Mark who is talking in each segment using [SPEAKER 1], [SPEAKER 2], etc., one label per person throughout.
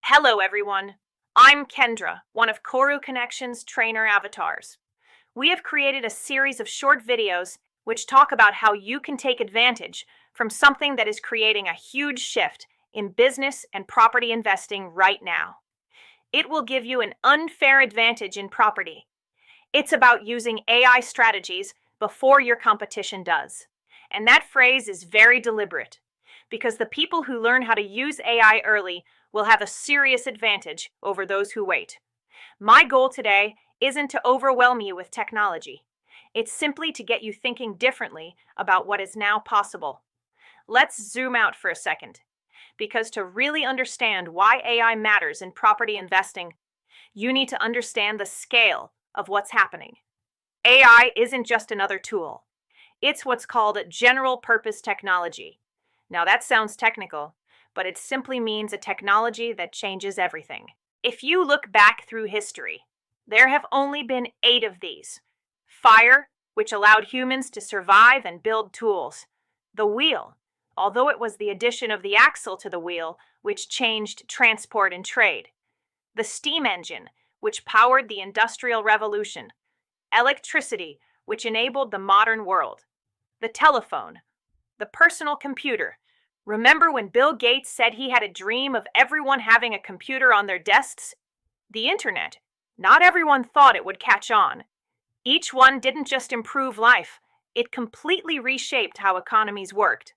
[SPEAKER 1] Hello, everyone. I'm Kendra, one of Koru Connection's trainer avatars. We have created a series of short videos which talk about how you can take advantage from something that is creating a huge shift in business and property investing right now. It will give you an unfair advantage in property. It's about using AI strategies before your competition does. And that phrase is very deliberate, because the people who learn how to use AI early will have a serious advantage over those who wait. My goal today isn't to overwhelm you with technology. It's simply to get you thinking differently about what is now possible. Let's zoom out for a second, because to really understand why AI matters in property investing, you need to understand the scale of what's happening. AI isn't just another tool. It's what's called general purpose technology. Now that sounds technical, but it simply means a technology that changes everything. If you look back through history, there have only been 8 of these. Fire, which allowed humans to survive and build tools. The wheel, although it was the addition of the axle to the wheel, which changed transport and trade. The steam engine, which powered the Industrial Revolution. Electricity, which enabled the modern world. The telephone. The personal computer. Remember when Bill Gates said he had a dream of everyone having a computer on their desks? The internet. Not everyone thought it would catch on. Each one didn't just improve life, it completely reshaped how economies worked.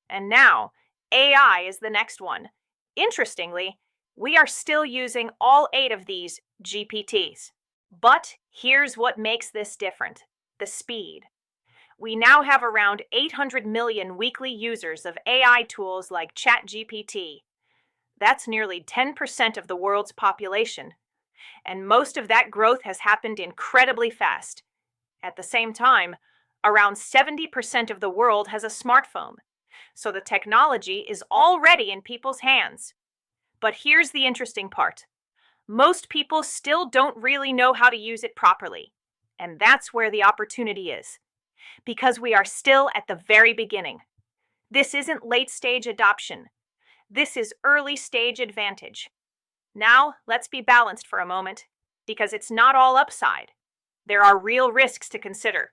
[SPEAKER 1] And now, AI is the next one. Interestingly, we are still using all 8 of these GPTs. But here's what makes this different: the speed. We now have around 800 million weekly users of AI tools like ChatGPT. That's nearly 10% of the world's population. And most of that growth has happened incredibly fast. At the same time, around 70% of the world has a smartphone. So the technology is already in people's hands. But here's the interesting part. Most people still don't really know how to use it properly. And that's where the opportunity is. Because we are still at the very beginning. This isn't late-stage adoption. This is early-stage advantage. Now, let's be balanced for a moment, because it's not all upside. There are real risks to consider.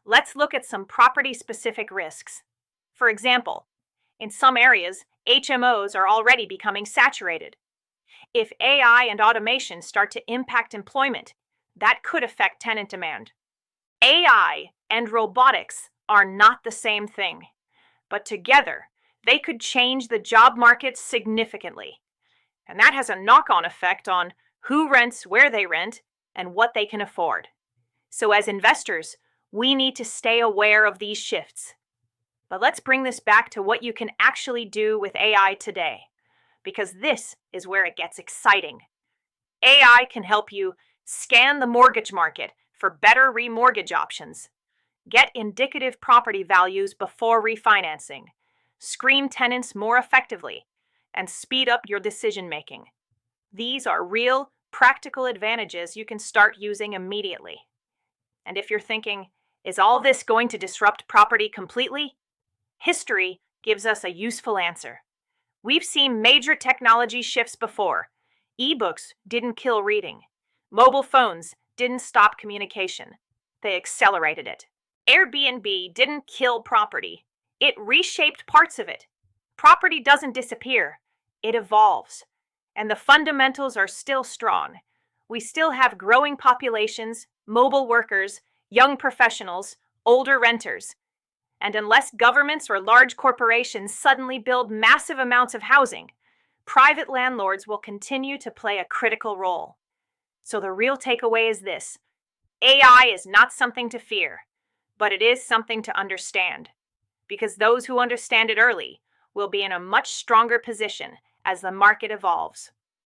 [SPEAKER 1] Let's look at some property-specific risks. For example, in some areas, HMOs are already becoming saturated. If AI and automation start to impact employment, that could affect tenant demand. AI and robotics are not the same thing, but together they could change the job market significantly. And that has a knock-on effect on who rents, where they rent, and what they can afford. So as investors, we need to stay aware of these shifts. But let's bring this back to what you can actually do with AI today, because this is where it gets exciting. AI can help you scan the mortgage market for better remortgage options, get indicative property values before refinancing, screen tenants more effectively, and speed up your decision-making. These are real, practical advantages you can start using immediately. And if you're thinking, is all this going to disrupt property completely? History gives us a useful answer. We've seen major technology shifts before. E-books didn't kill reading. Mobile phones didn't stop communication. They accelerated it. Airbnb didn't kill property. It reshaped parts of it. Property doesn't disappear. It evolves. And the fundamentals are still strong. We still have growing populations, mobile workers, young professionals, older renters. And unless governments or large corporations suddenly build massive amounts of housing, private landlords will continue to play a critical role. So the real takeaway is this: AI is not something to fear, but it is something to understand. Because those who understand it early will be in a much stronger position as the market evolves.